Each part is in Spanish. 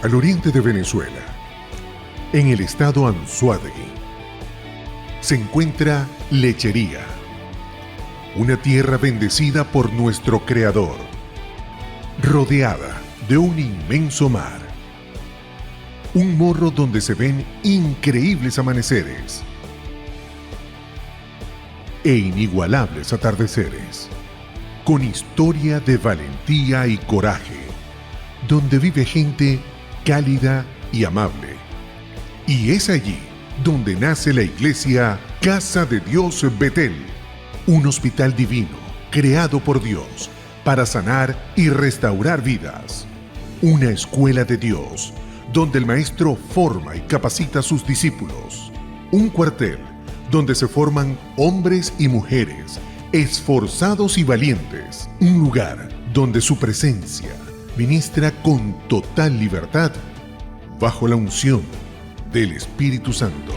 al oriente de Venezuela, en el estado Anzoátegui, se encuentra Lechería, una tierra bendecida por nuestro Creador, rodeada de un inmenso mar, un morro donde se ven increíbles amaneceres e inigualables atardeceres, con historia de valentía y coraje, donde vive gente cálida y amable. Y es allí donde nace la iglesia Casa de Dios Betel, un hospital divino creado por Dios para sanar y restaurar vidas. Una escuela de Dios donde el maestro forma y capacita a sus discípulos. Un cuartel donde se forman hombres y mujeres esforzados y valientes. Un lugar donde su presencia ministra con total libertad bajo la unción del Espíritu Santo.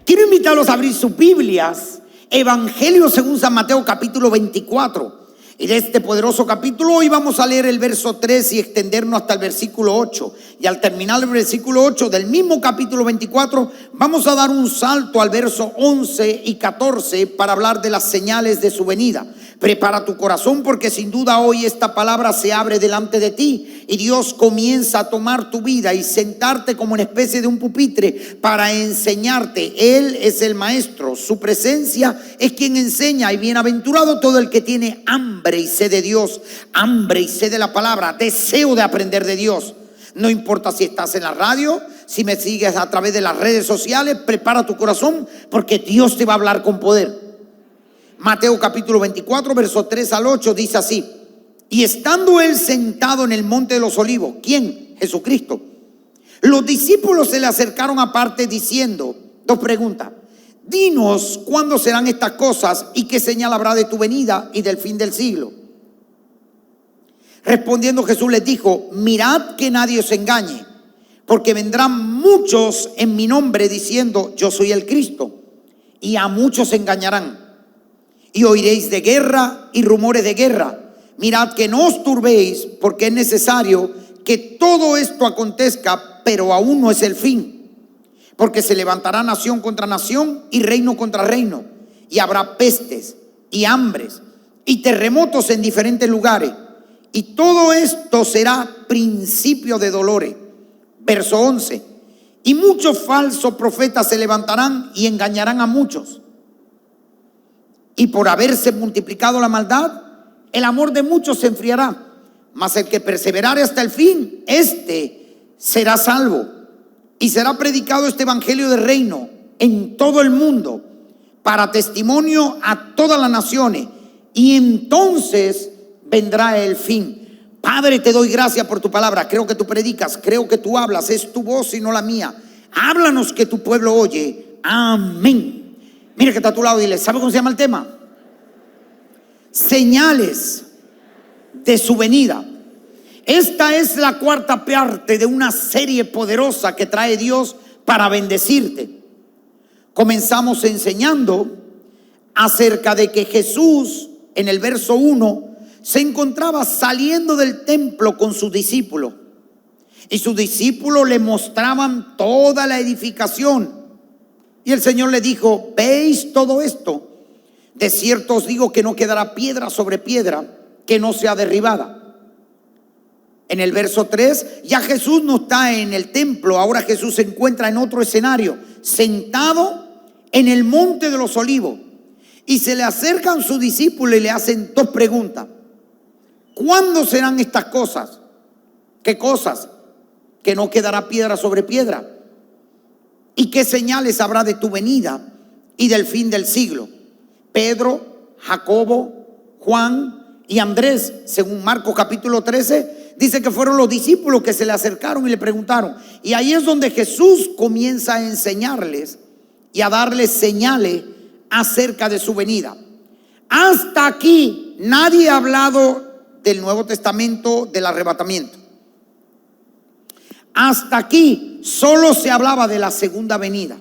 Quiero invitarlos a abrir sus Biblias, Evangelio según San Mateo capítulo 24. Y de este poderoso capítulo hoy vamos a leer el verso 3 y extendernos hasta el versículo 8. Y al terminar el versículo 8 del mismo capítulo 24, vamos a dar un salto al verso 11 y 14 para hablar de las señales de su venida. Prepara tu corazón, porque sin duda hoy esta palabra se abre delante de ti y Dios comienza a tomar tu vida y sentarte como una especie de un pupitre para enseñarte. Él es el maestro, su presencia es quien enseña, y bienaventurado todo el que tiene hambre y sed de Dios, hambre y sed de la palabra, deseo de aprender de Dios. No importa si estás en la radio, si me sigues a través de las redes sociales, prepara tu corazón, porque Dios te va a hablar con poder. Mateo capítulo 24, verso 3 al 8 dice así: y estando él sentado en el monte de los olivos, ¿quién? Jesucristo. Los discípulos se le acercaron aparte diciendo, dos preguntas: dinos cuándo serán estas cosas y qué señal habrá de tu venida y del fin del siglo. Respondiendo Jesús les dijo: mirad que nadie os engañe, porque vendrán muchos en mi nombre diciendo yo soy el Cristo, y a muchos engañarán. Y oiréis de guerra y rumores de guerra. Mirad que no os turbéis, porque es necesario que todo esto acontezca, pero aún no es el fin. Porque se levantará nación contra nación y reino contra reino, y habrá pestes y hambres y terremotos en diferentes lugares, y todo esto será principio de dolores. Verso 11: y muchos falsos profetas se levantarán y engañarán a muchos. Y por haberse multiplicado la maldad, el amor de muchos se enfriará. Mas el que perseverare hasta el fin, este será salvo. Y será predicado este evangelio del reino en todo el mundo, para testimonio a todas las naciones. Y entonces vendrá el fin. Padre, te doy gracias por tu palabra. Creo que tú predicas, creo que tú hablas. Es tu voz y no la mía. Háblanos, que tu pueblo oye. Amén. Mira que está a tu lado y dile: ¿sabe cómo se llama el tema? Señales de su venida. Esta es la cuarta parte de una serie poderosa que trae Dios para bendecirte. Comenzamos enseñando acerca de que Jesús, en el verso 1, se encontraba saliendo del templo con sus discípulos. Y sus discípulos le mostraban toda la edificación. Y el Señor le dijo: ¿veis todo esto? De cierto os digo que no quedará piedra sobre piedra que no sea derribada. En el verso 3, ya Jesús no está en el templo. Ahora Jesús se encuentra en otro escenario, sentado en el monte de los olivos. Y se le acercan sus discípulos y le hacen dos preguntas: ¿cuándo serán estas cosas? ¿Qué cosas? Que no quedará piedra sobre piedra. ¿Y qué señales habrá de tu venida y del fin del siglo? Pedro, Jacobo, Juan y Andrés, según Marcos capítulo 13, dice que fueron los discípulos que se le acercaron y le preguntaron. Y ahí es donde Jesús comienza a enseñarles y a darles señales acerca de su venida. Hasta aquí nadie ha hablado del Nuevo Testamento, del arrebatamiento. Hasta aquí solo se hablaba de la segunda venida.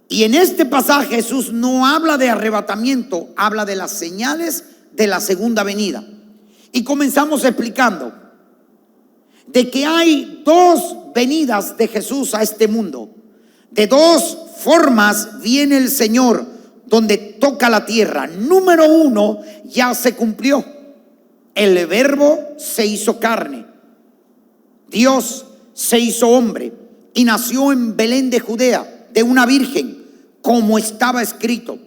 Y en este pasaje Jesús no habla de arrebatamiento, habla de las señales de la segunda venida. Y comenzamos explicando de que hay dos venidas de Jesús a este mundo. De dos formas viene el Señor donde toca la tierra. Número uno, ya se cumplió. El Verbo se hizo carne. Dios se hizo hombre y nació en Belén de Judea, de una virgen, como estaba escrito.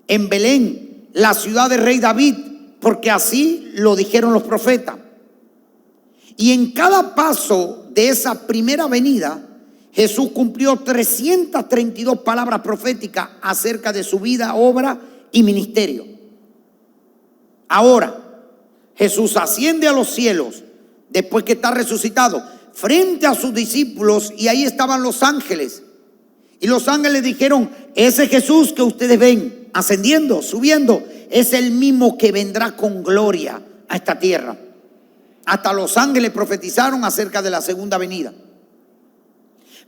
En Belén, la ciudad del rey David, porque así lo dijeron los profetas. Y en cada paso de esa primera venida, Jesús cumplió 332 palabras proféticas acerca de su vida, obra y ministerio. Ahora, Jesús asciende a los cielos después que está resucitado frente a sus discípulos, y ahí estaban los ángeles. Y los ángeles dijeron: ese Jesús que ustedes ven ascendiendo, subiendo, es el mismo que vendrá con gloria a esta tierra. Hasta los ángeles profetizaron acerca de la segunda venida.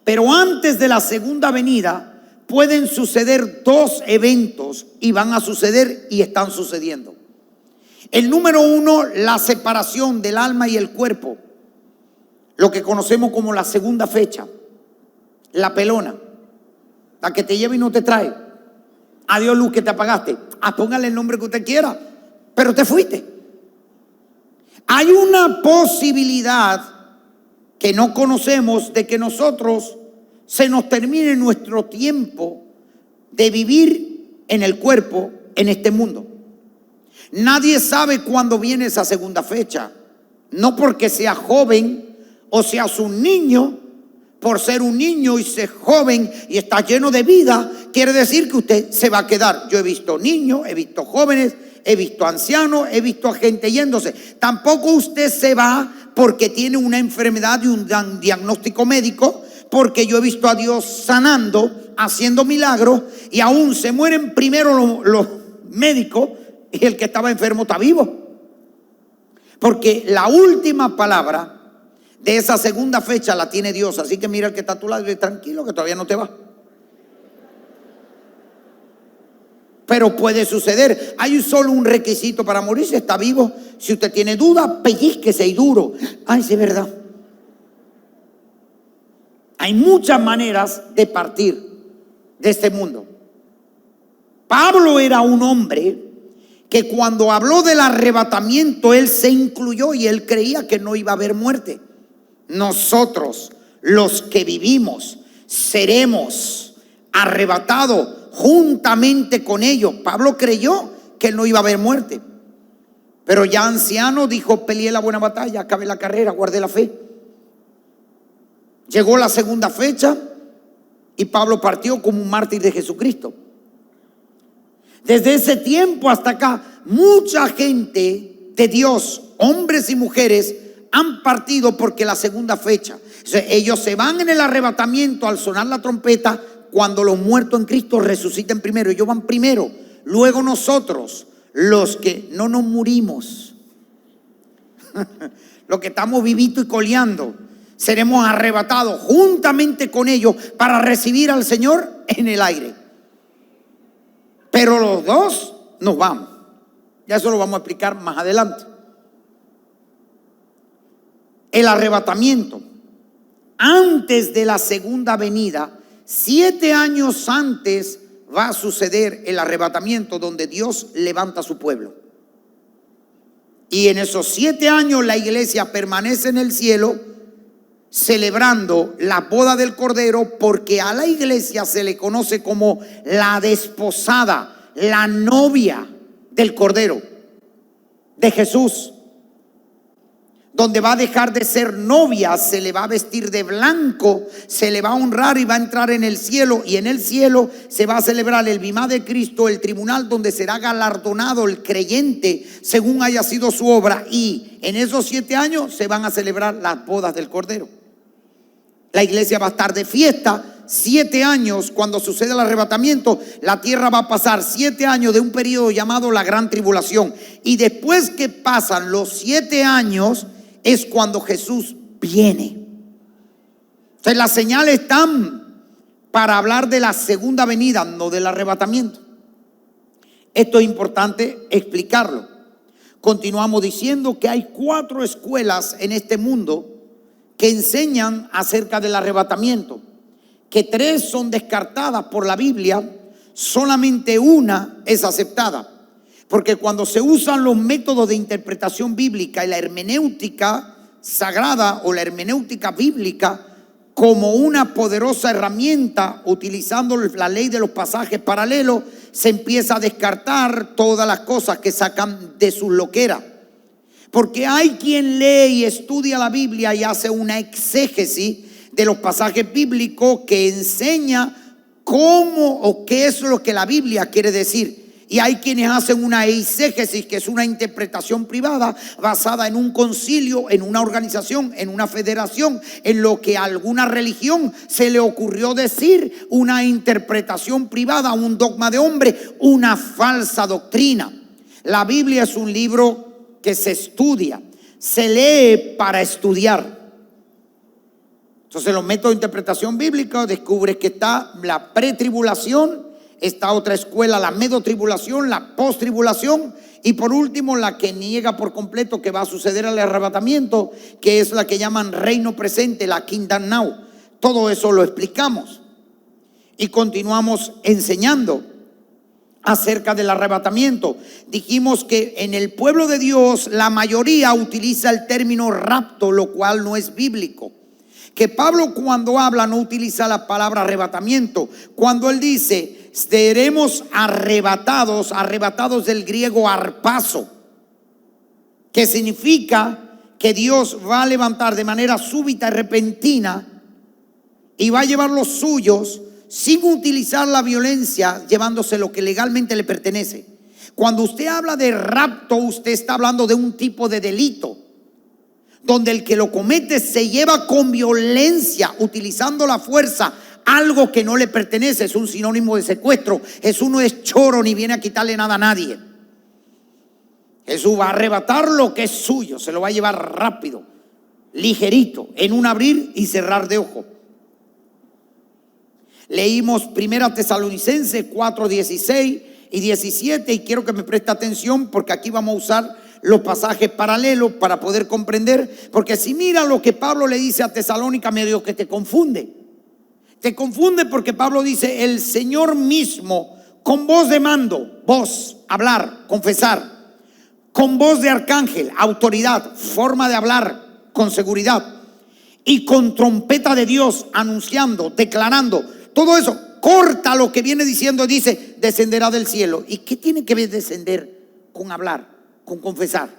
Pero antes de la segunda venida pueden suceder dos eventos, y van a suceder y están sucediendo. El número uno, la separación del alma y el cuerpo, lo que conocemos como la segunda fecha, la pelona, la que te lleva y no te trae. Adiós luz que te apagaste. Póngale el nombre que usted quiera, pero te fuiste. Hay una posibilidad que no conocemos de que nosotros se nos termine nuestro tiempo de vivir en el cuerpo en este mundo. Nadie sabe cuándo viene esa segunda fecha. No porque sea joven o seas un niño. Por ser un niño y ser joven y está lleno de vida, quiere decir que usted se va a quedar. Yo he visto niños, he visto jóvenes, he visto ancianos, he visto a gente yéndose. Tampoco usted se va porque tiene una enfermedad y un diagnóstico médico, porque yo he visto a Dios sanando, haciendo milagros, y aún se mueren primero los médicos y el que estaba enfermo está vivo. Porque la última palabra de esa segunda fecha la tiene Dios. Así que mira el que está a tu lado y dice: tranquilo, que todavía no te va. Pero puede suceder. Hay solo un requisito para morirse: está vivo. Si usted tiene duda, pellizquese y duro. Ay, sí, es verdad. Hay muchas maneras de partir de este mundo. Pablo era un hombre que cuando habló del arrebatamiento, él se incluyó y él creía que no iba a haber muerte. Nosotros, los que vivimos, seremos arrebatados juntamente con ellos. Pablo creyó que no iba a haber muerte, pero ya anciano dijo: peleé la buena batalla, acabé la carrera, guardé la fe. Llegó la segunda fecha y Pablo partió como un mártir de Jesucristo. Desde ese tiempo hasta acá, mucha gente de Dios, hombres y mujeres, han partido porque la segunda fecha. O sea, ellos se van en el arrebatamiento al sonar la trompeta, cuando los muertos en Cristo resuciten primero. Ellos van primero. Luego nosotros, los que no nos murimos, los que estamos vivitos y coleando, seremos arrebatados juntamente con ellos para recibir al Señor en el aire. Pero los dos nos vamos. Ya eso lo vamos a explicar más adelante. El arrebatamiento, antes de la segunda venida, 7 años antes va a suceder el arrebatamiento, donde Dios levanta a su pueblo. Y en esos 7 años la iglesia permanece en el cielo celebrando la boda del Cordero, porque a la iglesia se le conoce como la desposada, la novia del Cordero, de Jesús. Donde va a dejar de ser novia, se le va a vestir de blanco, se le va a honrar y va a entrar en el cielo. Y en el cielo se va a celebrar el bimá de Cristo, el tribunal donde será galardonado el creyente según haya sido su obra. Y en esos 7 años se van a celebrar las bodas del Cordero. La iglesia va a estar de fiesta 7 años. Cuando suceda el arrebatamiento, la tierra va a pasar 7 años de un periodo llamado la gran tribulación. Y después que pasan los 7 años, es cuando Jesús viene. Entonces las señales están para hablar de la segunda venida, no del arrebatamiento. Esto es importante explicarlo. Continuamos diciendo que hay 4 escuelas en este mundo que enseñan acerca del arrebatamiento, que 3 son descartadas por la Biblia, solamente una es aceptada. Porque cuando se usan los métodos de interpretación bíblica y la hermenéutica sagrada o la hermenéutica bíblica como una poderosa herramienta, utilizando la ley de los pasajes paralelos, se empieza a descartar todas las cosas que sacan de su loquera. Porque hay quien lee y estudia la Biblia y hace una exégesis de los pasajes bíblicos que enseña cómo o qué es lo que la Biblia quiere decir. Y hay quienes hacen una eisegesis, que es una interpretación privada basada en un concilio, en una organización, en una federación, en lo que a alguna religión se le ocurrió decir, una interpretación privada, un dogma de hombre, una falsa doctrina. La Biblia es un libro que se estudia, se lee para estudiar. Entonces, los métodos de interpretación bíblica descubres que está la pretribulación, esta otra escuela, la medotribulación, la postribulación, y por último la que niega por completo que va a suceder el arrebatamiento, que es la que llaman reino presente, la kingdom now. Todo eso lo explicamos y continuamos enseñando acerca del arrebatamiento. Dijimos que en el pueblo de Dios la mayoría utiliza el término rapto, lo cual no es bíblico. Que Pablo, cuando habla, no utiliza la palabra arrebatamiento. Cuando él dice seremos arrebatados, arrebatados del griego arpazo, que significa que Dios va a levantar de manera súbita y repentina y va a llevar los suyos sin utilizar la violencia, llevándose lo que legalmente le pertenece. Cuando usted habla de rapto, usted está hablando de un tipo de delito donde el que lo comete se lleva con violencia, utilizando la fuerza, algo que no le pertenece. Es un sinónimo de secuestro. Jesús no es choro ni viene a quitarle nada a nadie. Jesús va a arrebatar lo que es suyo, se lo va a llevar rápido, ligerito, en un abrir y cerrar de ojo. Leímos 1 Tesalonicenses 4, 16 y 17, y quiero que me preste atención porque aquí vamos a usar los pasajes paralelos para poder comprender, porque si mira lo que Pablo le dice a Tesalónica, medio que te confunde. Te confunde porque Pablo dice: el Señor mismo, con voz de mando, voz, hablar, confesar, con voz de arcángel, autoridad, forma de hablar con seguridad, y con trompeta de Dios, anunciando, declarando, todo eso corta lo que viene diciendo. Dice: descenderá del cielo. ¿Y qué tiene que ver descender con hablar, con confesar?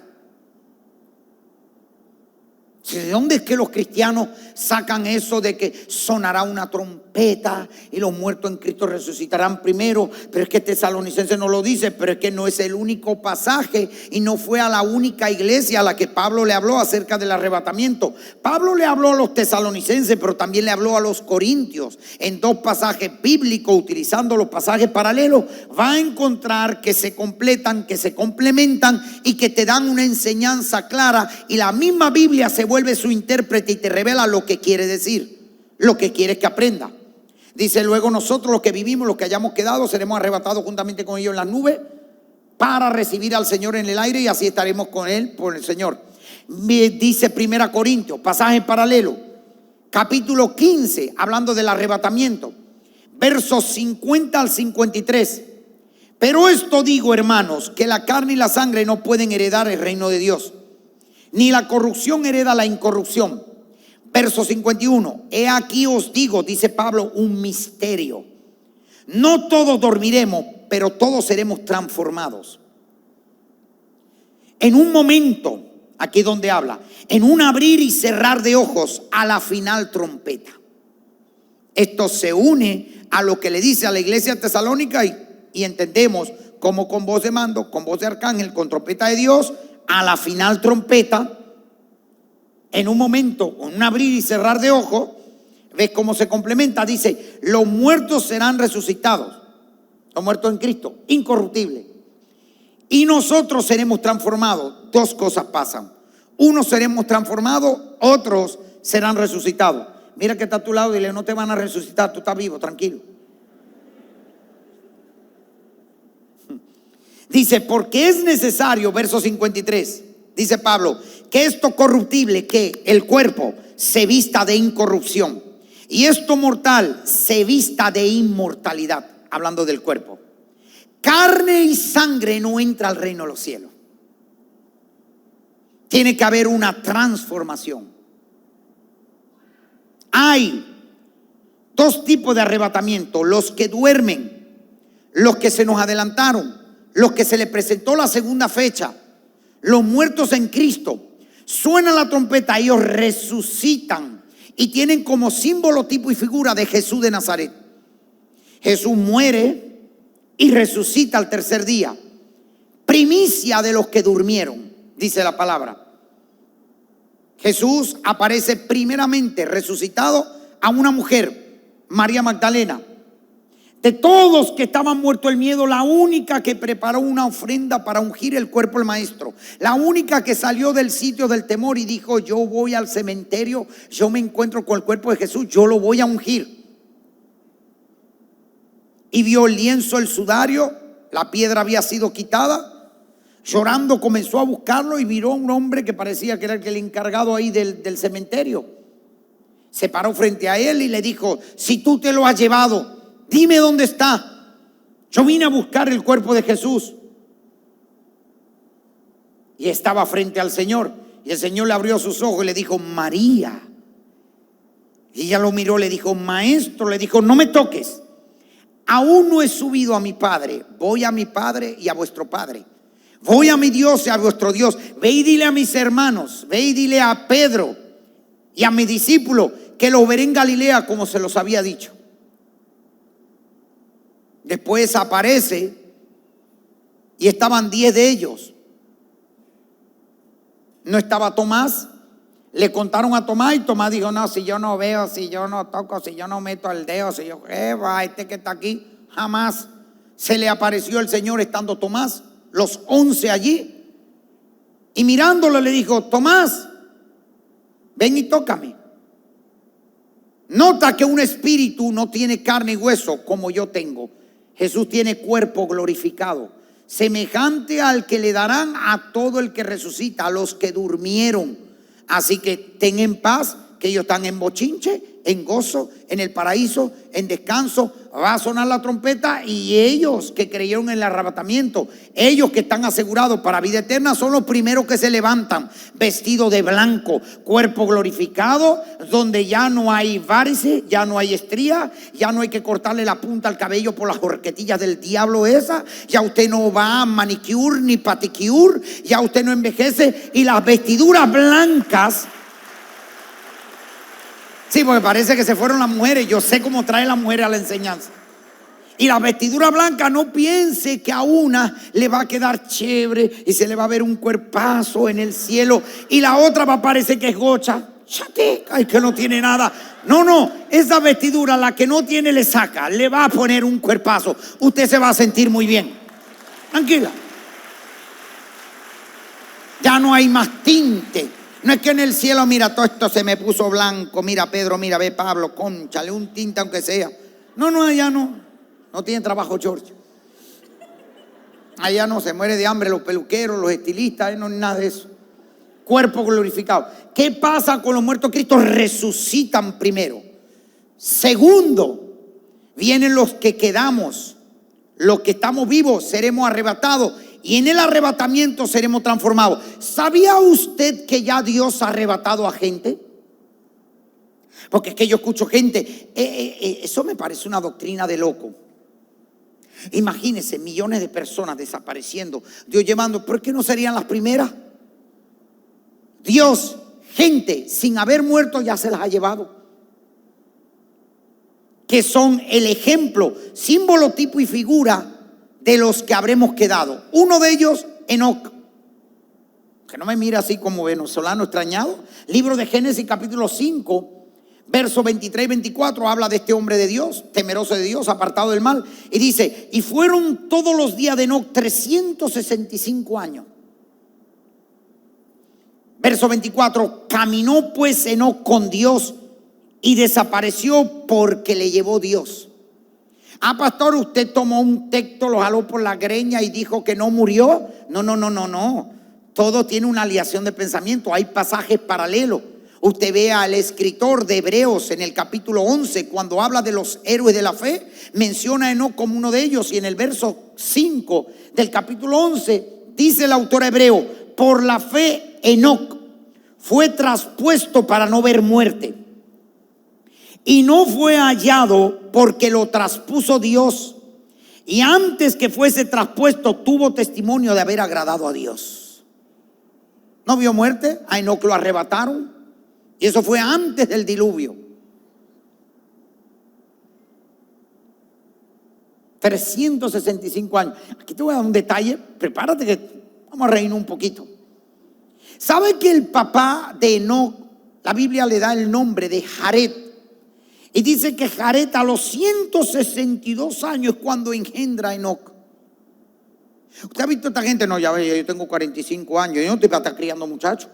¿De dónde es que los cristianos sacan eso de que sonará una trompeta y los muertos en Cristo resucitarán primero? Pero es que Tesalonicenses no lo dice, pero es que no es el único pasaje y no fue a la única iglesia a la que Pablo le habló acerca del arrebatamiento. Pablo le habló a los tesalonicenses, pero también le habló a los corintios. En 2 pasajes bíblicos, utilizando los pasajes paralelos, va a encontrar que se completan, que se complementan y que te dan una enseñanza clara, y la misma Biblia se vuelve su intérprete y te revela lo que quiere decir, lo que quiere que aprenda. Dice: luego nosotros, los que vivimos, los que hayamos quedado, seremos arrebatados juntamente con ellos en las nubes para recibir al Señor en el aire, y así estaremos con él por el Señor. Dice 1 Corintios, pasaje paralelo, capítulo 15, hablando del arrebatamiento, versos 50 al 53. Pero esto digo, hermanos, que la carne y la sangre no pueden heredar el reino de Dios, ni la corrupción hereda la incorrupción. Verso 51. He aquí os digo, dice Pablo, un misterio. No todos dormiremos, pero todos seremos transformados. En un momento, aquí donde habla, en un abrir y cerrar de ojos, a la final trompeta. Esto se une a lo que le dice a la iglesia tesalónica, y entendemos como con voz de mando, con voz de arcángel, con trompeta de Dios, a la final trompeta, en un momento, en un abrir y cerrar de ojos. ¿Ves cómo se complementa? Dice: los muertos serán resucitados, los muertos en Cristo, incorruptibles, y nosotros seremos transformados. 2 cosas pasan: unos seremos transformados, otros serán resucitados. Mira que está a tu lado y dile: no te van a resucitar, tú estás vivo, tranquilo. Dice, porque es necesario, verso 53, dice Pablo, que esto corruptible, que el cuerpo se vista de incorrupción, y esto mortal se vista de inmortalidad, hablando del cuerpo. Carne y sangre no entra al reino de los cielos. Tiene que haber una transformación. Hay dos tipos de arrebatamiento: los que duermen, los que se nos adelantaron, los que se les presentó la segunda fecha, los muertos en Cristo. Suena la trompeta, ellos resucitan y tienen como símbolo, tipo y figura de Jesús de Nazaret. Jesús muere y resucita al tercer día, primicia de los que durmieron, dice la palabra. Jesús aparece primeramente resucitado a una mujer, María Magdalena. De todos que estaban muertos el miedo, la única que preparó una ofrenda para ungir el cuerpo del maestro, la única que salió del sitio del temor y dijo: yo voy al cementerio, yo me encuentro con el cuerpo de Jesús, yo lo voy a ungir. Y vio el lienzo, el sudario, la piedra había sido quitada. Llorando comenzó a buscarlo y miró a un hombre que parecía que era el encargado ahí del cementerio. Se paró frente a él y le dijo: si tú te lo has llevado, dime dónde está. Yo vine a buscar el cuerpo de Jesús. Y estaba frente al Señor. Y el Señor le abrió sus ojos y le dijo: María. Y ella lo miró, le dijo: Maestro. Le dijo: no me toques, aún no he subido a mi Padre. Voy a mi Padre y a vuestro Padre. Voy a mi Dios y a vuestro Dios. Ve y dile a mis hermanos, ve y dile a Pedro y a mi discípulo que lo veré en Galilea, como se los había dicho. Después aparece y estaban 10 de ellos. No estaba Tomás. Le contaron a Tomás y Tomás dijo: no, si yo no veo, si yo no toco, si yo no meto el dedo, si yo, va, este que está aquí. Jamás se le apareció el Señor estando Tomás, los 11 allí. Y mirándolo le dijo: Tomás, ven y tócame. Nota que un espíritu no tiene carne y hueso como yo tengo. Jesús tiene cuerpo glorificado, semejante al que le darán a todo el que resucita, a los que durmieron. Así que ten en paz, que ellos están en bochinche, en gozo, en el paraíso, en descanso. Va a sonar la trompeta y ellos que creyeron en el arrebatamiento, ellos que están asegurados para vida eterna, son los primeros que se levantan vestidos de blanco, cuerpo glorificado, donde ya no hay varices, ya no hay estría, ya no hay que cortarle la punta al cabello por las horquetillas del diablo esa. Ya usted no va a manicure ni paticure, ya usted no envejece. Y las vestiduras blancas, sí, porque parece que se fueron las mujeres. Yo sé cómo trae las mujeres a la enseñanza. Y la vestidura blanca, no piense que a una le va a quedar chévere y se le va a ver un cuerpazo en el cielo, y la otra va a parecer que es gocha, chateca, y que no tiene nada. No, no, esa vestidura, la que no tiene le saca, le va a poner un cuerpazo. Usted se va a sentir muy bien. Tranquila. Ya no hay más tinte. No es que en el cielo, mira, todo esto se me puso blanco. Mira, Pedro, mira, ve, Pablo, cónchale un tinte aunque sea. No, no, allá no. No tienen trabajo, George. Allá no, se muere de hambre los peluqueros, los estilistas, no, nada de eso. Cuerpo glorificado. ¿Qué pasa con los muertos? Cristo resucitan primero. Segundo, vienen los que quedamos. Los que estamos vivos seremos arrebatados. Y en el arrebatamiento seremos transformados. ¿Sabía usted que ya Dios ha arrebatado a gente? Porque es que yo escucho gente, eso me parece una doctrina de loco. Imagínense, millones de personas desapareciendo, Dios llevando. ¿Por qué no serían las primeras? Dios, gente sin haber muerto, ya se las ha llevado. Que son el ejemplo, símbolo, tipo y figura de los que habremos quedado. Uno de ellos, Enoc. Que no me mira así como venezolano extrañado. Libro de Génesis, capítulo 5, versos 23 y 24, habla de este hombre de Dios, temeroso de Dios, apartado del mal. Y dice: y fueron todos los días de Enoc 365 años. Verso 24: caminó pues Enoc con Dios y desapareció porque le llevó Dios. Ah, pastor, usted tomó un texto, lo jaló por la greña y dijo que no murió. No. Todo tiene una alineación de pensamiento. Hay pasajes paralelos. Usted ve al escritor de Hebreos en el capítulo 11, cuando habla de los héroes de la fe, menciona a Enoc como uno de ellos. Y en el verso 5 del capítulo 11 dice el autor hebreo: por la fe Enoc fue traspuesto para no ver muerte, y no fue hallado porque lo traspuso Dios, y antes que fuese traspuesto tuvo testimonio de haber agradado a Dios. No vio muerte, a Enoc lo arrebataron, y eso fue antes del diluvio. 365 años. Aquí te voy a dar un detalle, prepárate que vamos a reírnos un poquito. ¿Sabe que el papá de Enoc, la Biblia le da el nombre de Jared? Y dice que Jared a los 162 años cuando engendra a Enoc. ¿Usted ha visto a esta gente? No, ya ve, yo tengo 45 años, yo no estoy para estar criando muchachos.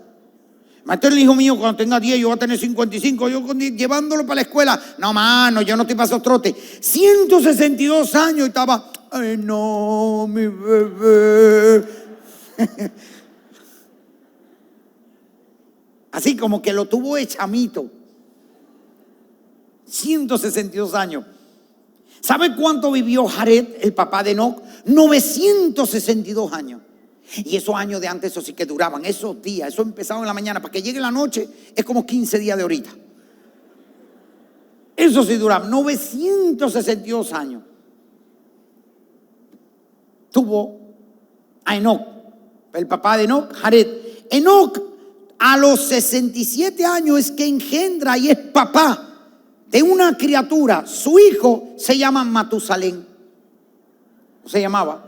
Maestro, el hijo mío cuando tenga 10 yo voy a tener 55, yo llevándolo para la escuela. No, mano, yo no estoy para esos trotes. 162 años y estaba, ay no, mi bebé. Así como que lo tuvo de chamito. 162 años. ¿Sabe cuánto vivió Jared, el papá de Enoc? 962 años. Y esos años de antes, eso sí que duraban, esos días, eso empezaba en la mañana, para que llegue la noche, es como 15 días de ahorita. Eso sí duraba, 962 años. Tuvo a Enoc, el papá de Enoc, Jared. Enoc a los 67 años es que engendra y es papá de una criatura. Su hijo se llama Matusalén. Se llamaba.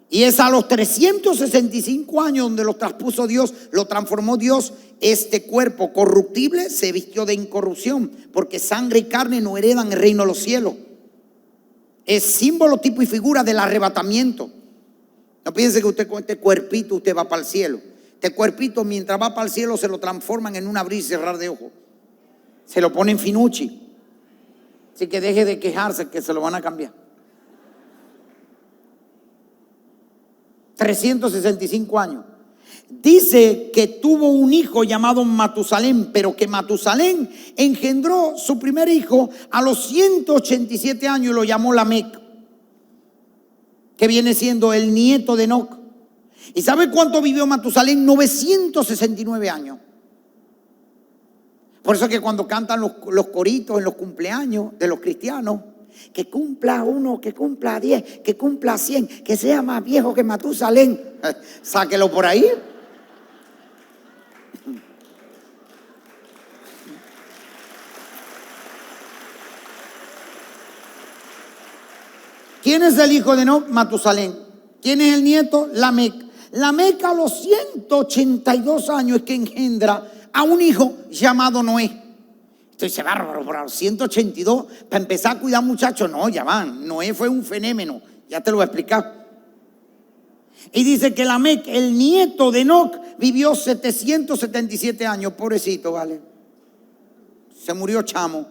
Y es a los 365 años donde lo traspuso Dios, lo transformó Dios. Este cuerpo corruptible se vistió de incorrupción, porque sangre y carne no heredan el reino de los cielos. Es símbolo, tipo y figura del arrebatamiento. No piense que usted con este cuerpito usted va para el cielo. Este cuerpito mientras va para el cielo se lo transforman en un abrir y cerrar de ojos. Se lo ponen finucci. Así que deje de quejarse que se lo van a cambiar. 365 años. Dice que tuvo un hijo llamado Matusalén, pero que Matusalén engendró su primer hijo a los 187 años y lo llamó Lamec, que viene siendo el nieto de Enoc. ¿Y sabe cuánto vivió Matusalén? 969 años. Por eso es que cuando cantan los coritos en los cumpleaños de los cristianos, que cumpla 1, que cumpla 10, que cumpla 100, que sea más viejo que Matusalén. Sáquelo por ahí. ¿Quién es el hijo de Enoc? Matusalén. ¿Quién es el nieto? Lamec. Lamec a los 182 años es que engendra a un hijo llamado Noé. Esto dice bárbaro, por los 182, para empezar a cuidar muchachos. No, ya van. Noé fue un fenómeno, ya te lo voy a explicar. Y dice que Lamec, el nieto de Enoc, vivió 777 años. Pobrecito, vale. Se murió chamo.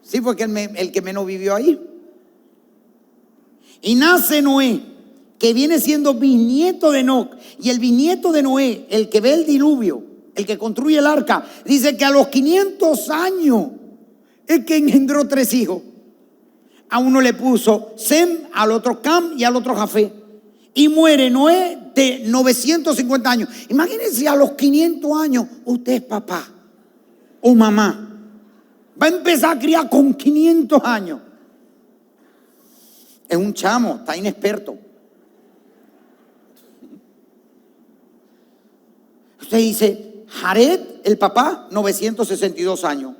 Sí, porque el que menos vivió ahí. Y nace Noé, que viene siendo bisnieto de Enoc. Y el bisnieto de Noé, el que ve el diluvio, el que construye el arca, dice que a los 500 años es que engendró 3 hijos. A uno le puso Sem, al otro Cam y al otro Jafé. Y muere Noé de 950 años. Imagínense, a los 500 años usted es papá o mamá. Va a empezar a criar con 500 años. Es un chamo, está inexperto. Usted dice, Jared, el papá, 962 años.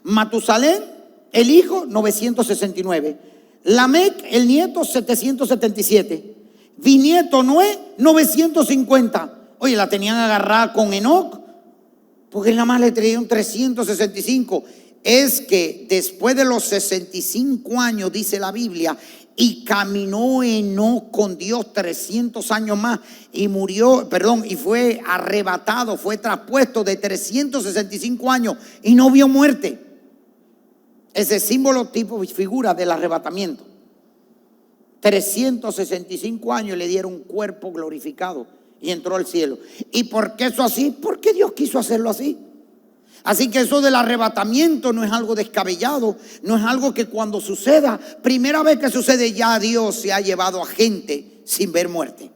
Matusalén, el hijo, 969. Lamec, el nieto, 777. Bisnieto Noé, 950. Oye, la tenían agarrada con Enoc, porque nada más le trajeron 365. Es que después de los 65 años, dice la Biblia, Y caminó Enoc con Dios 300 años más y y fue arrebatado, fue traspuesto de 365 años y no vio muerte. Ese símbolo, tipo y figura del arrebatamiento. 365 años le dieron un cuerpo glorificado y entró al cielo. ¿Y por qué eso así? Porque Dios quiso hacerlo así. Así que eso del arrebatamiento no es algo descabellado, no es algo que cuando suceda, primera vez que sucede, ya Dios se ha llevado a gente sin ver muerte.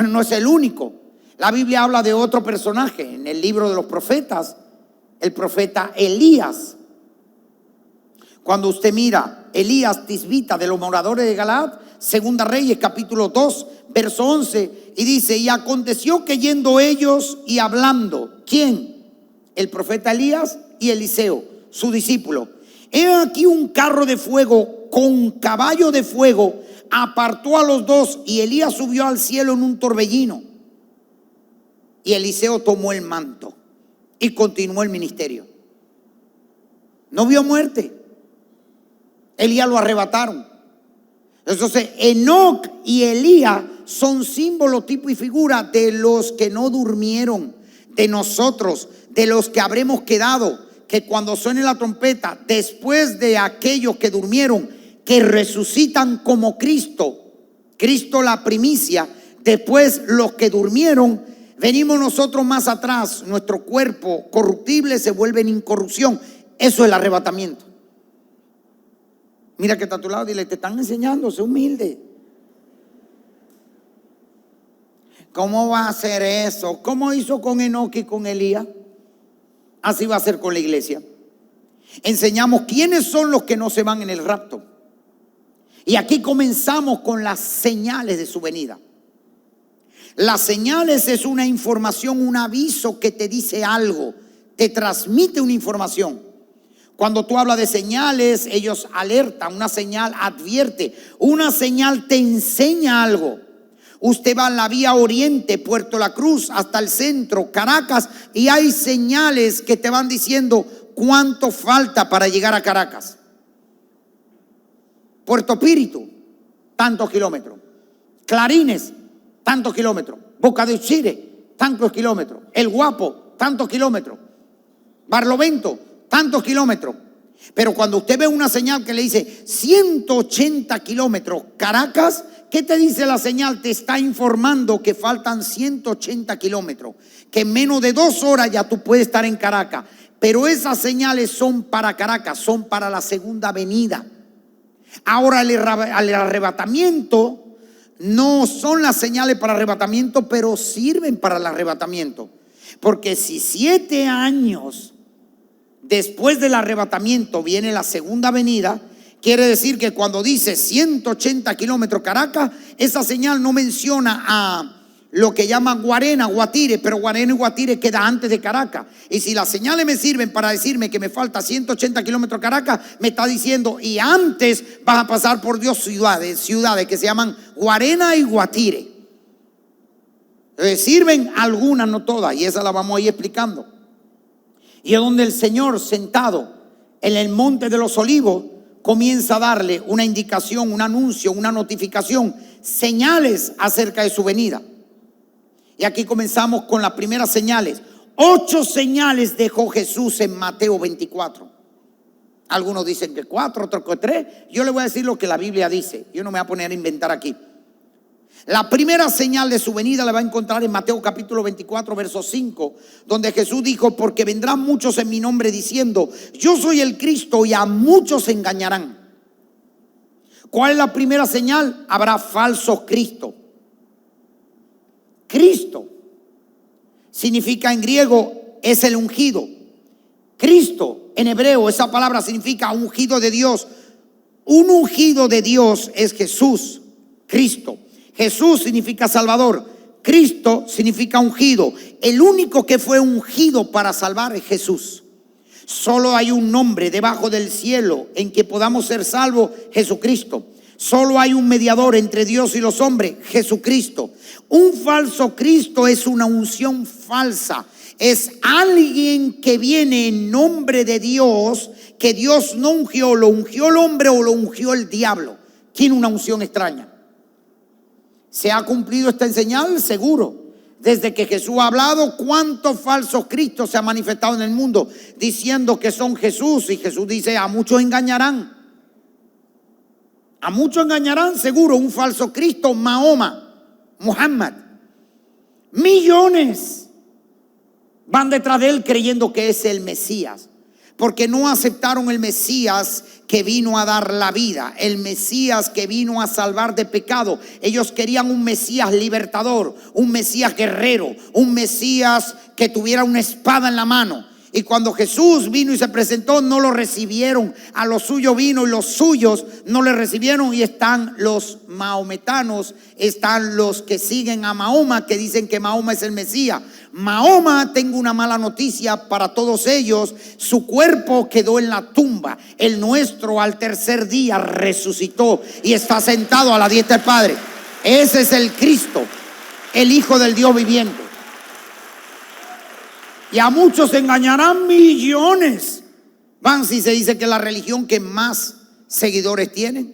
No es el único. La Biblia habla de otro personaje en el libro de los profetas, el profeta Elías. Cuando usted mira Elías tisbita de los moradores de Galaad, Segunda Reyes capítulo 2, verso 11, y dice: y aconteció que yendo ellos y hablando, ¿quién? El profeta Elías y Eliseo, su discípulo. He aquí un carro de fuego con caballo de fuego apartó a los dos, y Elías subió al cielo en un torbellino. Y Eliseo tomó el manto y continuó el ministerio. No vio muerte. Elías lo arrebataron. Entonces Enoc y Elías son símbolo, tipo y figura de los que no durmieron, de nosotros, de los que habremos quedado, que cuando suene la trompeta, después de aquellos que durmieron, que resucitan como Cristo la primicia, después los que durmieron, venimos nosotros más atrás, nuestro cuerpo corruptible se vuelve en incorrupción. Eso es el arrebatamiento. Mira que está a tu lado, dile: te están enseñando, sé humilde. ¿Cómo va a hacer eso? ¿Cómo hizo con Enoc y con Elías? Así va a ser con la iglesia. Enseñamos quiénes son los que no se van en el rapto. Y aquí comenzamos con las señales de su venida. Las señales es una información, un aviso que te dice algo, te transmite una información. Cuando tú hablas de señales, ellos alertan, una señal advierte, una señal te enseña algo. Usted va en la vía oriente, Puerto La Cruz, hasta el centro, Caracas, y hay señales que te van diciendo cuánto falta para llegar a Caracas. Puerto Píritu, tantos kilómetros. Clarines, tantos kilómetros. Boca de Uchire, tantos kilómetros. El Guapo, tantos kilómetros. Barlovento, tantos kilómetros. Pero cuando usted ve una señal que le dice 180 kilómetros Caracas, ¿qué te dice la señal? Te está informando que faltan 180 kilómetros, que en menos de 2 horas ya tú puedes estar en Caracas. Pero esas señales son para Caracas, son para la segunda venida. Ahora el arrebatamiento no son las señales para arrebatamiento, pero sirven para el arrebatamiento. Porque si 7 años después del arrebatamiento viene la segunda venida, quiere decir que cuando dice 180 kilómetros Caracas, esa señal no menciona a lo que llaman Guarena, Guatire, pero Guarena y Guatire queda antes de Caracas. Y si las señales me sirven para decirme que me falta 180 kilómetros Caracas, me está diciendo: y antes vas a pasar por 2 ciudades que se llaman Guarena y Guatire. Sirven algunas, no todas, y esa la vamos a ir explicando. Y es donde el Señor, sentado en el monte de los olivos, comienza a darle una indicación, un anuncio, una notificación, señales acerca de su venida. Y aquí comenzamos con las primeras señales. 8 señales dejó Jesús en Mateo 24. Algunos dicen que 4, otros que 3. Yo le voy a decir lo que la Biblia dice. Yo no me voy a poner a inventar aquí. La primera señal de su venida la va a encontrar en Mateo capítulo 24, verso 5, donde Jesús dijo: porque vendrán muchos en mi nombre diciendo: yo soy el Cristo, y a muchos se engañarán. ¿Cuál es la primera señal? Habrá falsos Cristos. Cristo significa en griego es el ungido. Cristo en hebreo, esa palabra significa ungido de Dios. Un ungido de Dios es Jesús, Cristo. Jesús significa Salvador. Cristo significa ungido. El único que fue ungido para salvar es Jesús. Solo hay un nombre debajo del cielo en que podamos ser salvos: Jesucristo. Solo hay un mediador entre Dios y los hombres: Jesucristo. Un falso Cristo es una unción falsa. Es alguien que viene en nombre de Dios, que Dios no ungió, lo ungió el hombre o lo ungió el diablo. tiene una unción extraña. ¿Se ha cumplido esta señal? Seguro. Desde que Jesús ha hablado, ¿cuántos falsos cristos se han manifestado en el mundo diciendo que son Jesús? Y Jesús dice, a muchos engañarán. A muchos engañarán, seguro, un falso Cristo, Mahoma, Muhammad. Millones van detrás de él creyendo que es el Mesías, porque no aceptaron el Mesías que vino a dar la vida, el Mesías que vino a salvar de pecado. Ellos querían un Mesías libertador, un Mesías guerrero, un Mesías que tuviera una espada en la mano. Y cuando Jesús vino y se presentó, no lo recibieron. A los suyos vino y los suyos no le recibieron. Y están los maometanos, están los que siguen a Mahoma, que dicen que Mahoma es el Mesías. Mahoma, tengo una mala noticia para todos ellos, su cuerpo quedó en la tumba. El nuestro al tercer día resucitó y está sentado a la diestra del Padre. Ese es el Cristo, el Hijo del Dios viviente. Y a muchos engañarán millones. Van, si se dice que la religión que más seguidores tiene.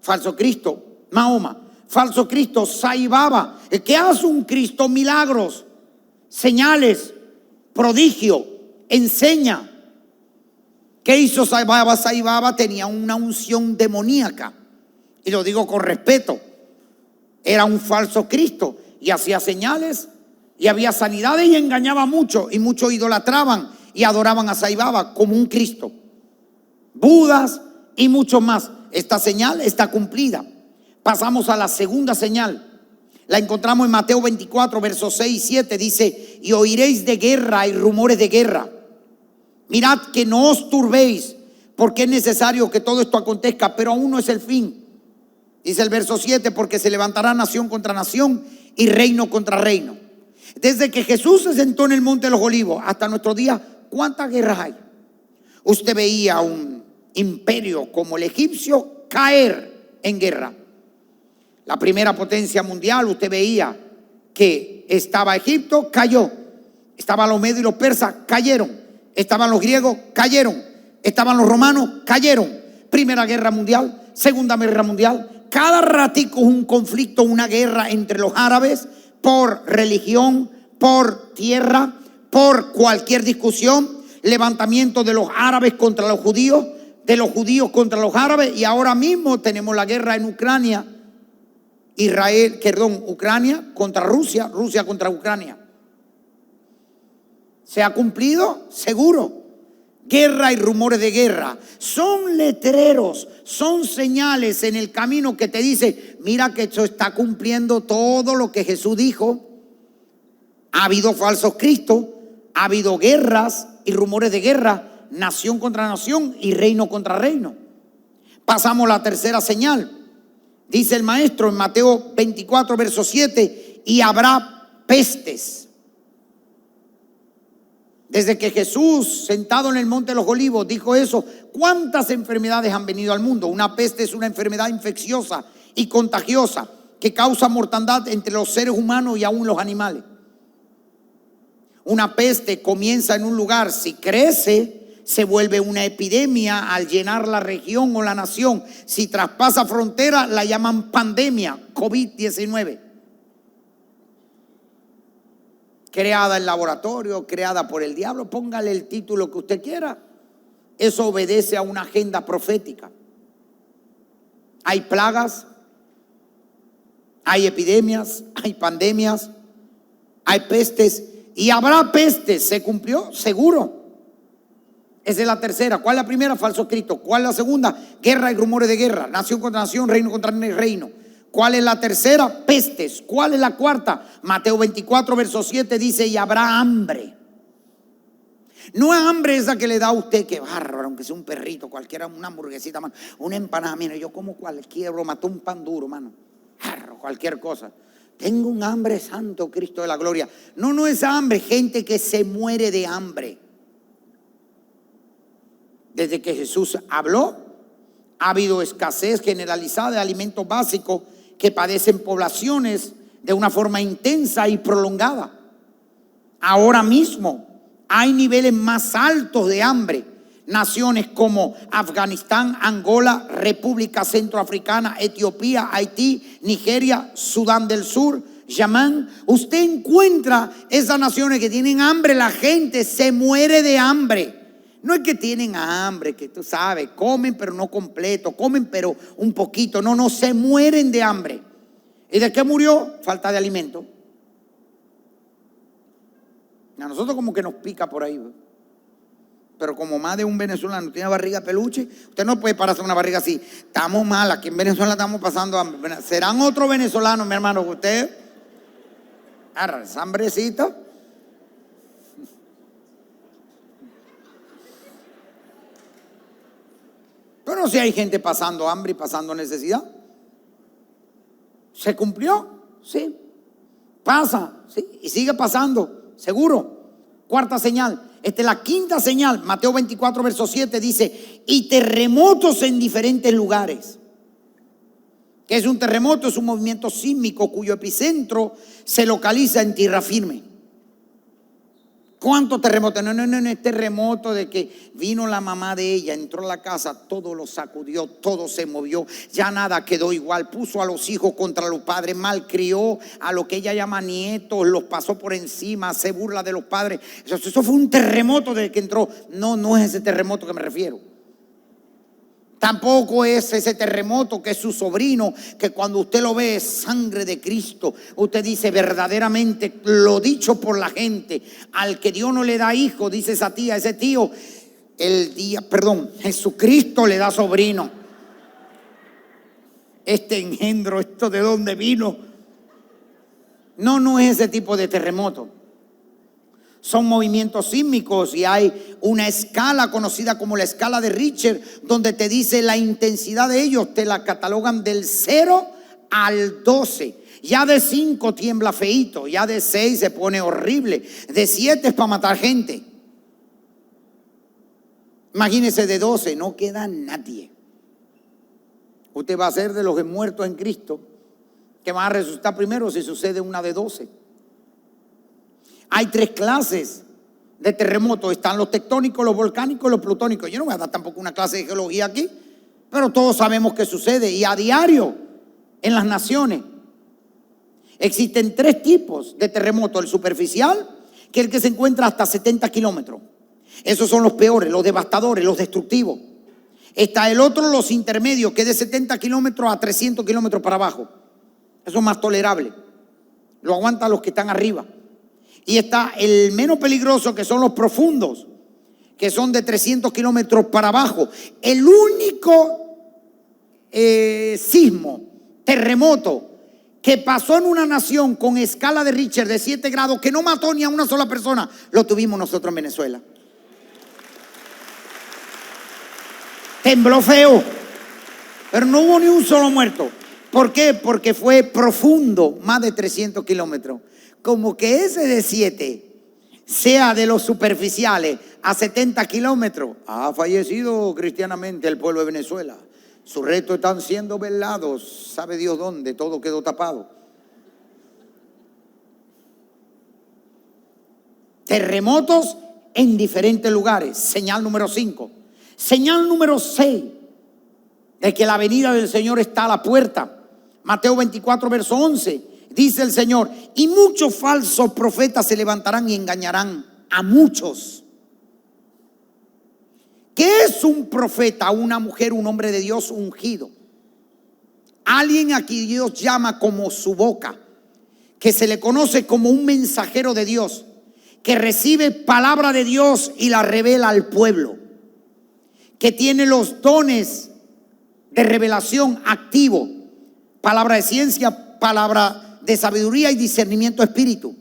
Falso Cristo, Mahoma. Falso Cristo, Sai Baba. ¿Qué hace un Cristo? Milagros, señales, prodigio, enseña. ¿Qué hizo Sai Baba? Sai Baba tenía una unción demoníaca. Y lo digo con respeto. Era un falso Cristo y hacía señales. Y había sanidades y engañaba mucho. Y muchos idolatraban y adoraban a Sai Baba como un Cristo. Budas y mucho más. Esta señal está cumplida. Pasamos a la segunda señal. La encontramos en Mateo 24, versos 6 y 7. Dice, y oiréis de guerra y rumores de guerra. Mirad que no os turbéis, porque es necesario que todo esto acontezca, pero aún no es el fin. Dice el verso 7, porque se levantará nación contra nación y reino contra reino. Desde que Jesús se sentó en el monte de los Olivos hasta nuestros días, ¿cuántas guerras hay? Usted veía un imperio como el egipcio caer en guerra. La primera potencia mundial, usted veía que estaba Egipto, cayó. Estaban los medios y los persas, cayeron. Estaban los griegos, cayeron. Estaban los romanos, cayeron. Primera guerra mundial, segunda guerra mundial. Cada ratico es un conflicto, una guerra entre los árabes por religión, por tierra, por cualquier discusión. Levantamiento de los árabes contra los judíos, de los judíos contra los árabes. Y ahora mismo tenemos la guerra en Ucrania. Ucrania contra Rusia, Rusia contra Ucrania. ¿Se ha cumplido? Seguro. Guerra y rumores de guerra. Son letreros, son señales en el camino que te dice, mira que esto está cumpliendo todo lo que Jesús dijo. Ha habido falsos cristos, ha habido guerras y rumores de guerra, nación contra nación y reino contra reino. Pasamos a la tercera señal. Dice el maestro en Mateo 24, verso 7, y habrá pestes. Desde que Jesús, sentado en el monte de los Olivos, dijo eso, ¿cuántas enfermedades han venido al mundo? Una peste es una enfermedad infecciosa y contagiosa que causa mortandad entre los seres humanos y aún los animales. Una peste comienza en un lugar, si crece, se vuelve una epidemia al llenar la región o la nación. Si traspasa frontera, la llaman pandemia, COVID-19. Creada en laboratorio, creada por el diablo, póngale el título que usted quiera. Eso obedece a una agenda profética. Hay plagas, hay epidemias, hay pandemias, hay pestes y habrá pestes. ¿Se cumplió? Seguro. Esa es la tercera. ¿Cuál es la primera? Falso Cristo. ¿Cuál es la segunda? Guerra y rumores de guerra. Nación contra nación, reino contra reino. ¿Cuál es la tercera? Pestes. ¿Cuál es la cuarta? Mateo 24, verso 7 dice, y habrá hambre. No es hambre esa que le da a usted, que bárbaro, aunque sea un perrito, cualquiera, una hamburguesita, mano, una empanada. Mira, yo como cualquier broma, un pan duro, mano. Cualquier cosa. Tengo un hambre, santo Cristo de la gloria. No es hambre, gente que se muere de hambre. Desde que Jesús habló, ha habido escasez generalizada de alimentos básicos que padecen poblaciones de una forma intensa y prolongada. Ahora mismo hay niveles más altos de hambre. Naciones como Afganistán, Angola, República Centroafricana, Etiopía, Haití, Nigeria, Sudán del Sur, Yemen. Usted encuentra esas naciones que tienen hambre, la gente se muere de hambre. No es que tienen hambre, que tú sabes, comen pero no completo, comen pero un poquito. No, se mueren de hambre. ¿Y de qué murió? Falta de alimento. A nosotros como que nos pica por ahí, pero como más de un venezolano tiene barriga peluche, usted no puede pararse una barriga así. Estamos mal, aquí en Venezuela estamos pasando hambre. ¿Serán otros venezolanos, mi hermano, que usted agarra esa hambrecita? Pero si hay gente pasando hambre y pasando necesidad. ¿Se cumplió? Sí. Pasa, sí. Y sigue pasando, seguro. Cuarta señal. Esta es la quinta señal. Mateo 24, verso 7 dice: y terremotos en diferentes lugares. ¿Qué es un terremoto? Es un movimiento sísmico cuyo epicentro se localiza en tierra firme. ¿Cuántos terremotos? No es terremoto de que vino la mamá de ella, entró a la casa, todo lo sacudió, todo se movió, ya nada quedó igual, puso a los hijos contra los padres, malcrió a lo que ella llama nietos, los pasó por encima, se burla de los padres. Eso fue un terremoto desde que entró. No es ese terremoto que me refiero. Tampoco es ese terremoto que es su sobrino, que cuando usted lo ve es sangre de Cristo. Usted dice verdaderamente lo dicho por la gente. Al que Dios no le da hijo, dice esa tía, ese tío, Jesucristo le da sobrino. Este engendro, ¿esto de dónde vino? No es ese tipo de terremoto. Son movimientos sísmicos y hay una escala conocida como la escala de Richter, donde te dice la intensidad de ellos, te la catalogan del 0 al 12. Ya de 5 tiembla feíto, ya de 6 se pone horrible, de 7 es para matar gente. Imagínese de 12, no queda nadie. Usted va a ser de los muertos en Cristo, que van a resucitar primero si sucede una de 12. Hay 3 clases de terremotos. Están los tectónicos, los volcánicos y los plutónicos. Yo no voy a dar tampoco una clase de geología aquí, pero todos sabemos que sucede y a diario en las naciones. Existen 3 tipos de terremoto. El superficial, que es el que se encuentra hasta 70 kilómetros. Esos son los peores, los devastadores, los destructivos. Está el otro, los intermedios, que es de 70 kilómetros a 300 kilómetros para abajo. Eso es más tolerable. Lo aguantan los que están arriba. Y está el menos peligroso, que son los profundos, que son de 300 kilómetros para abajo. El único sismo, terremoto, que pasó en una nación con escala de Richter de 7 grados, que no mató ni a una sola persona, lo tuvimos nosotros en Venezuela. Tembló feo, pero no hubo ni un solo muerto. ¿Por qué? Porque fue profundo, más de 300 kilómetros. Como que ese de 7 sea de los superficiales a 70 kilómetros. Ha fallecido cristianamente el pueblo de Venezuela. Sus restos están siendo velados. Sabe Dios dónde, todo quedó tapado. Terremotos en diferentes lugares. Señal número 5. Señal número 6. De que la venida del Señor está a la puerta. Mateo 24, verso 11. Dice el Señor: y muchos falsos profetas se levantarán y engañarán a muchos. ¿Qué es un profeta? Una mujer, un hombre de Dios ungido. Alguien a quien Dios llama como su boca, que se le conoce como un mensajero de Dios, que recibe palabra de Dios y la revela al pueblo, que tiene los dones de revelación activo, palabra de ciencia, palabra de sabiduría y discernimiento espíritu.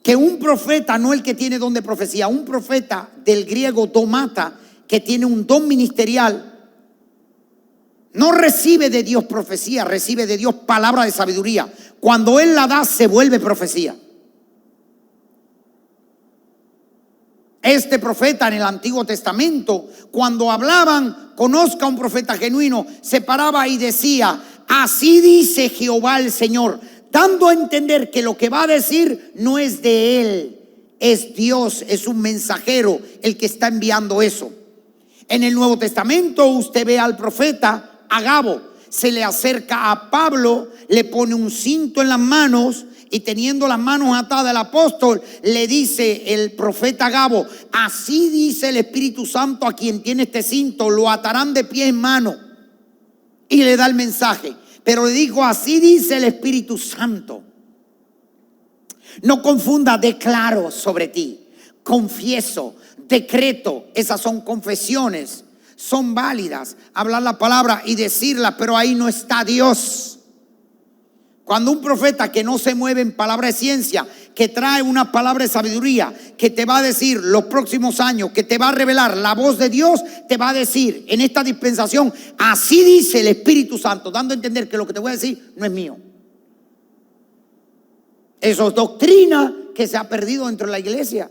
Que un profeta, no el que tiene don de profecía, un profeta del griego domata, que tiene un don ministerial, no recibe de Dios profecía, recibe de Dios palabra de sabiduría. Cuando él la da, se vuelve profecía. Este profeta en el Antiguo Testamento, cuando hablaban, conozca un profeta genuino, se paraba y decía: así dice Jehová el Señor, dando a entender que lo que va a decir no es de él, es Dios, es un mensajero el que está enviando eso. En el Nuevo Testamento usted ve al profeta Agabo, se le acerca a Pablo, le pone un cinto en las manos y teniendo las manos atadas el apóstol, le dice el profeta Agabo: así dice el Espíritu Santo a quien tiene este cinto, lo atarán de pie en mano. Y le da el mensaje, pero le dijo: así dice el Espíritu Santo. No confunda declaro sobre ti, confieso, decreto. Esas son confesiones, son válidas, hablar la palabra y decirla, pero ahí no está Dios. Cuando un profeta que no se mueve en palabra de ciencia, que trae una palabra de sabiduría, que te va a decir los próximos años, que te va a revelar la voz de Dios, te va a decir en esta dispensación: así dice el Espíritu Santo, dando a entender que lo que te voy a decir no es mío. Eso es doctrina que se ha perdido dentro de la iglesia.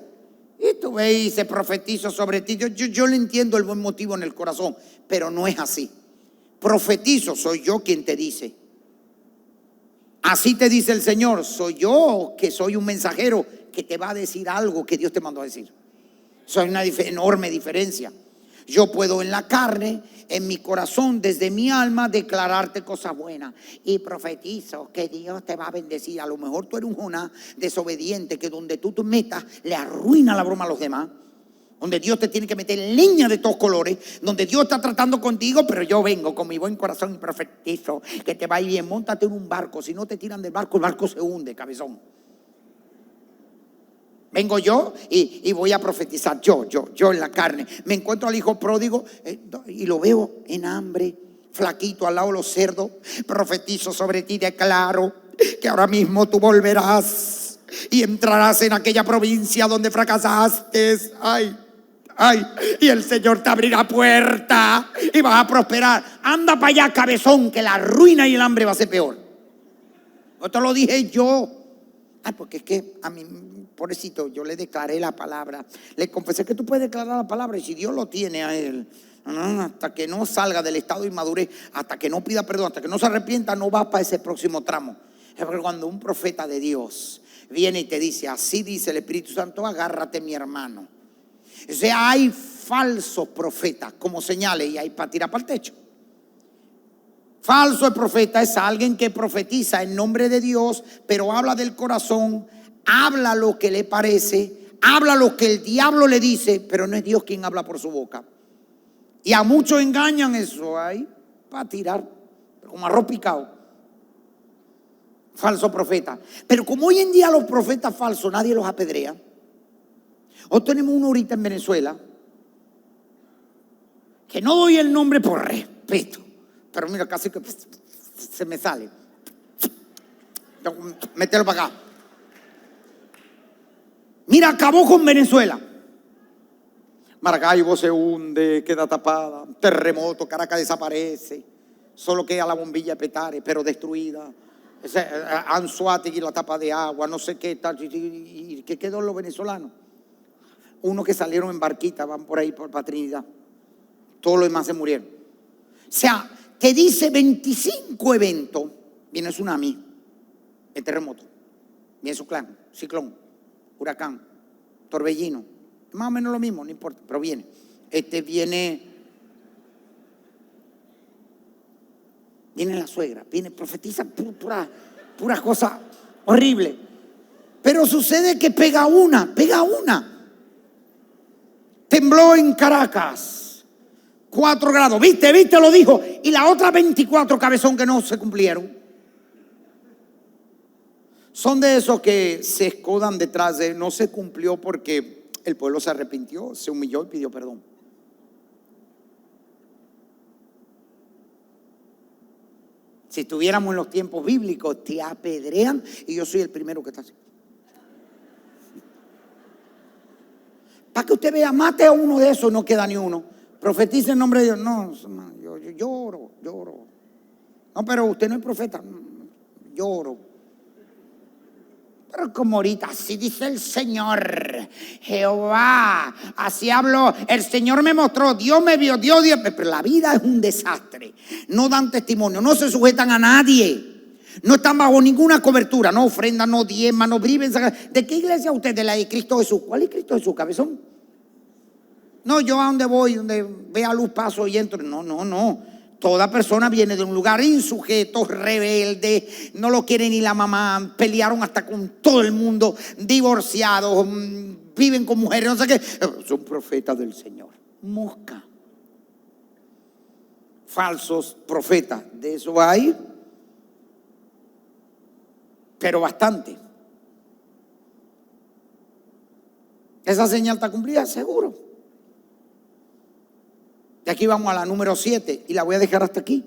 Y tú ves y se profetiza sobre ti. Yo le entiendo el buen motivo en el corazón, pero no es así. Profetizo, soy yo quien te dice. Así te dice el Señor, soy yo que soy un mensajero que te va a decir algo que Dios te mandó a decir. Eso hay una enorme diferencia. Yo puedo en la carne, en mi corazón, desde mi alma, declararte cosas buenas. Y profetizo que Dios te va a bendecir. A lo mejor tú eres un Jonás desobediente, que donde tú te metas le arruina la broma a los demás. Donde Dios te tiene que meter leña de todos colores, donde Dios está tratando contigo, pero yo vengo con mi buen corazón y profetizo que te va a ir bien. Móntate en un barco, si no te tiran del barco, el barco se hunde, cabezón. Vengo yo y voy a profetizar, yo en la carne. Me encuentro al hijo pródigo y lo veo en hambre, flaquito, al lado de los cerdos. Profetizo sobre ti, declaro que ahora mismo tú volverás y entrarás en aquella provincia donde fracasaste. Ay, y el Señor te abrirá puerta y vas a prosperar. Anda para allá, cabezón, que la ruina y el hambre va a ser peor. Esto lo dije yo. Ay, porque es que a mí, pobrecito, yo le declaré la palabra. Le confesé que tú puedes declarar la palabra y si Dios lo tiene a él, hasta que no salga del estado de inmadurez, hasta que no pida perdón, hasta que no se arrepienta, no va para ese próximo tramo. Es porque cuando un profeta de Dios viene y te dice: así dice el Espíritu Santo, agárrate, mi hermano. O sea, hay falsos profetas como señales y hay para tirar para el techo. Falso profeta es alguien que profetiza en nombre de Dios, pero habla del corazón, habla lo que le parece, habla lo que el diablo le dice, pero no es Dios quien habla por su boca. Y a muchos engañan eso ahí para tirar como arroz picado. Falso profeta. Pero como hoy en día los profetas falsos nadie los apedrea. Hoy tenemos uno ahorita en Venezuela, que no doy el nombre por respeto, pero mira, casi que se me sale. Mételo para acá. Mira, acabó con Venezuela. Maracaibo se hunde, queda tapada. Terremoto, Caracas desaparece. Solo queda la bombilla de Petare, pero destruida. Anzoátegui, la tapa de agua, no sé qué tal. ¿Y qué quedó los venezolanos? Unos que salieron en barquita, van por ahí por Trinidad. Todos los demás se murieron. O sea, te dice 25 eventos. Viene tsunami, el terremoto, viene ciclón, huracán, torbellino. Más o menos lo mismo, no importa, pero viene. Viene la suegra, profetiza pura cosa horrible. Pero sucede que pega una. Tembló en Caracas, 4 grados. ¿Viste? Lo dijo. Y la otra 24, cabezón, que no se cumplieron. Son de esos que se escudan detrás de no se cumplió porque el pueblo se arrepintió, se humilló y pidió perdón. Si estuviéramos en los tiempos bíblicos, te apedrean y yo soy el primero que está así. Para que usted vea, mate a uno de esos, no queda ni uno. Profetiza en nombre de Dios. No, yo lloro. No, pero usted no es profeta. Lloro. Pero como ahorita, así dice el Señor, Jehová, así habló, el Señor me mostró, Dios me vio, Dios, pero la vida es un desastre. No dan testimonio, no se sujetan a nadie. No están bajo ninguna cobertura, no ofrenda, no diezma, no viven. ¿De qué iglesia usted? De la de Cristo Jesús. ¿Cuál es Cristo Jesús, cabezón? No, yo a donde voy, donde vea luz paso y entro. No. Toda persona viene de un lugar insujeto, rebelde, no lo quiere ni la mamá, pelearon hasta con todo el mundo, divorciados, viven con mujeres, no sé qué. Son profetas del Señor. Mosca. Falsos profetas. De eso va a ir. Pero bastante. ¿Esa señal está cumplida? Seguro. De aquí vamos a la número 7 y la voy a dejar hasta aquí.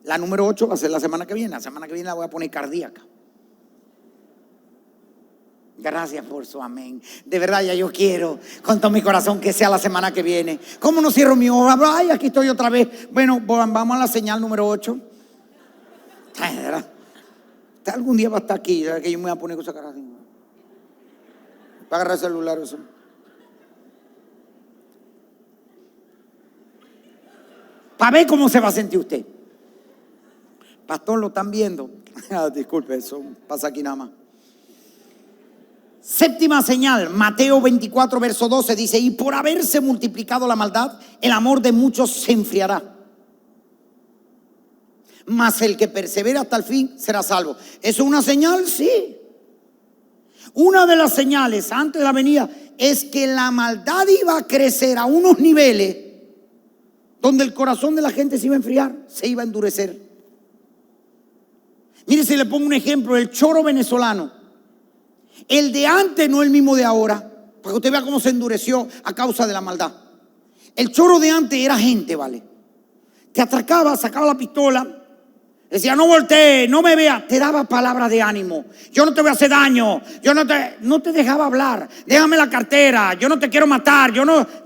La número 8 va a ser la semana que viene. La semana que viene la voy a poner cardíaca. Gracias por su amén. De verdad ya yo quiero con todo mi corazón que sea la semana que viene. ¿Cómo no cierro mi ojo? Ay, aquí estoy otra vez. Bueno, vamos a la señal número 8. Algún día va a estar aquí, que yo me voy a poner con esa cara así. Va a agarrar el celular eso. Para ver cómo se va a sentir usted. Pastor, lo están viendo. Disculpe, eso pasa aquí nada más. Séptima señal, Mateo 24, verso 12 dice: y por haberse multiplicado la maldad, el amor de muchos se enfriará. Mas el que persevera hasta el fin será salvo. ¿Eso es una señal? Sí. Una de las señales antes de la venida es que la maldad iba a crecer a unos niveles donde el corazón de la gente se iba a enfriar, se iba a endurecer. Mire, si le pongo un ejemplo, el choro venezolano, el de antes no es el mismo de ahora, para que usted vea cómo se endureció a causa de la maldad. El choro de antes era gente, ¿vale? Te atracaba, sacaba la pistola, decía: no voltee, no me vea. Te daba palabra de ánimo. Yo no te voy a hacer daño. Yo no te dejaba hablar. Déjame la cartera. Yo no te quiero matar.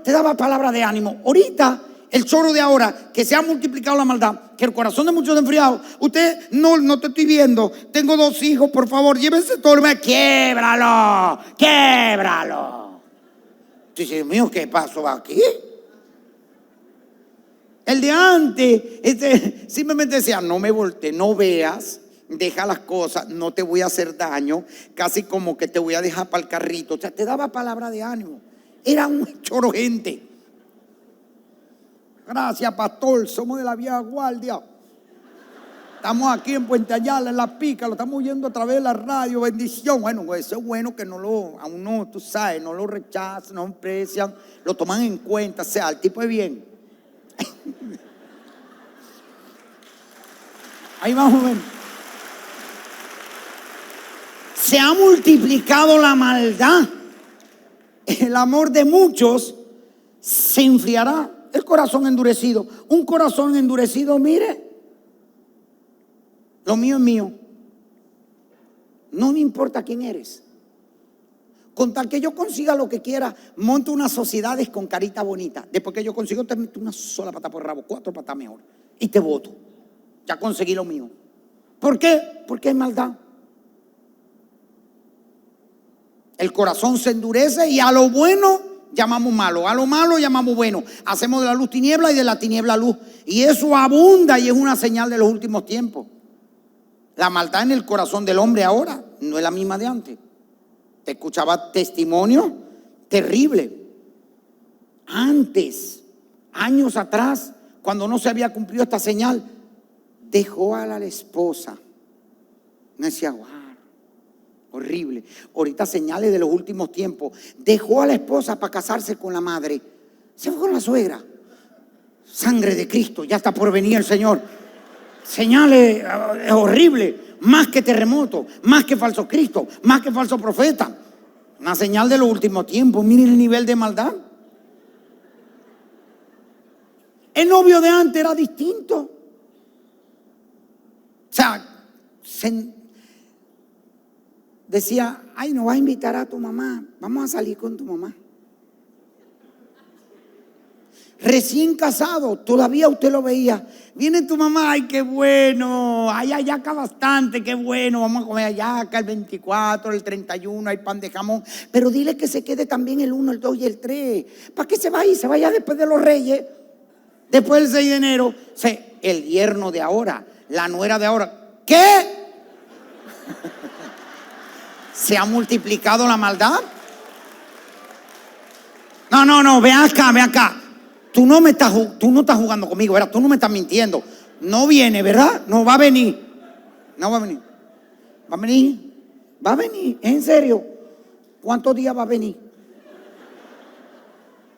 Te daba palabra de ánimo. Ahorita, el choro de ahora, que se ha multiplicado la maldad, que el corazón de muchos se ha enfriado. Usted, no te estoy viendo. Tengo 2 hijos, por favor, llévense todo. Quiebralo. Dice: mío, ¿qué pasó aquí? El de antes, simplemente decía: no me voltees, no veas, deja las cosas, no te voy a hacer daño, casi como que te voy a dejar para el carrito. O sea, te daba palabra de ánimo. Era un choro gente. Gracias, pastor, somos de la vieja guardia. Estamos aquí en Puente Ayala, en La Pica, lo estamos oyendo a través de la radio. Bendición. Bueno, eso es bueno que a uno, tú sabes, no lo rechazan, no aprecian, lo toman en cuenta. O sea, el tipo es bien. Ahí vamos a ver. Se ha multiplicado la maldad. El amor de muchos se enfriará. El corazón endurecido. Un corazón endurecido, mire, lo mío es mío. No me importa quién eres. Con tal que yo consiga lo que quiera, monto unas sociedades con carita bonita. Después que yo consigo, te meto una sola pata por el rabo, 4 patas mejor. Y te voto. Ya conseguí lo mío. ¿Por qué? Porque hay maldad. El corazón se endurece y a lo bueno llamamos malo, a lo malo llamamos bueno. Hacemos de la luz tiniebla y de la tiniebla luz. Y eso abunda y es una señal de los últimos tiempos. La maldad en el corazón del hombre ahora no es la misma de antes. Te escuchaba testimonio terrible. Antes, años atrás, cuando no se había cumplido esta señal, dejó a la esposa. Me decía: wow, horrible. Ahorita señales de los últimos tiempos. Dejó a la esposa para casarse con la madre. Se fue con la suegra. Sangre de Cristo, ya está por venir el Señor. Señales horribles. Más que terremoto, más que falso Cristo, más que falso profeta. Una señal de los últimos tiempos. Miren el nivel de maldad. El novio de antes era distinto. O sea, decía: ay, no vas a invitar a tu mamá, vamos a salir con tu mamá. Recién casado, todavía usted lo veía. Viene tu mamá: ay, qué bueno, hay hallaca bastante, qué bueno, vamos a comer hallaca el 24, el 31, hay pan de jamón. Pero dile que se quede también el 1, el 2 y el 3. ¿Para qué se va a ir? Se vaya después de los Reyes, después del 6 de enero. El yerno de ahora, la nuera de ahora. ¿Qué? ¿Se ha multiplicado la maldad? No, ve acá. Tú no estás jugando conmigo, ¿verdad? Tú no me estás mintiendo. No viene, ¿verdad? No va a venir. Va a venir, en serio. ¿Cuántos días va a venir?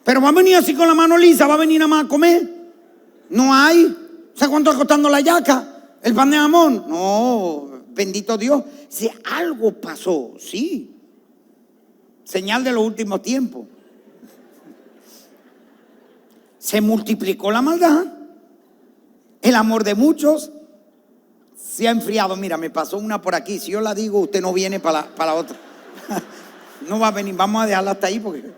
Pero va a venir así con la mano lisa, va a venir nada más a comer. No hay. ¿Sabes cuánto está costando la yaca? El pan de jamón. No, bendito Dios. Si algo pasó, sí. Señal de los últimos tiempos. Se multiplicó la maldad. El amor de muchos se ha enfriado. Mira, me pasó una por aquí. Si yo la digo, usted no viene para la otra. No va a venir. Vamos a dejarla hasta ahí porque...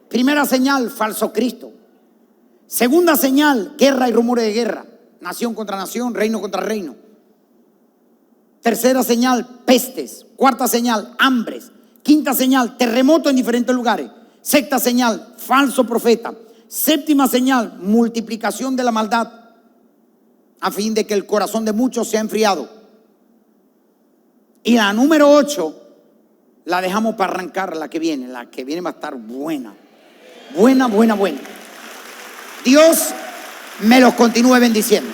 Primera señal, falso Cristo. Segunda señal, guerra y rumores de guerra. Nación contra nación, reino contra reino. Tercera señal, pestes. Cuarta señal, hambres. Quinta señal, terremoto en diferentes lugares. Sexta señal, falso profeta. Séptima señal, multiplicación de la maldad, a fin de que el corazón de muchos sea enfriado. Y la número 8 la dejamos para arrancar, la que viene. La que viene va a estar buena. Buena. Dios me los continúe bendiciendo.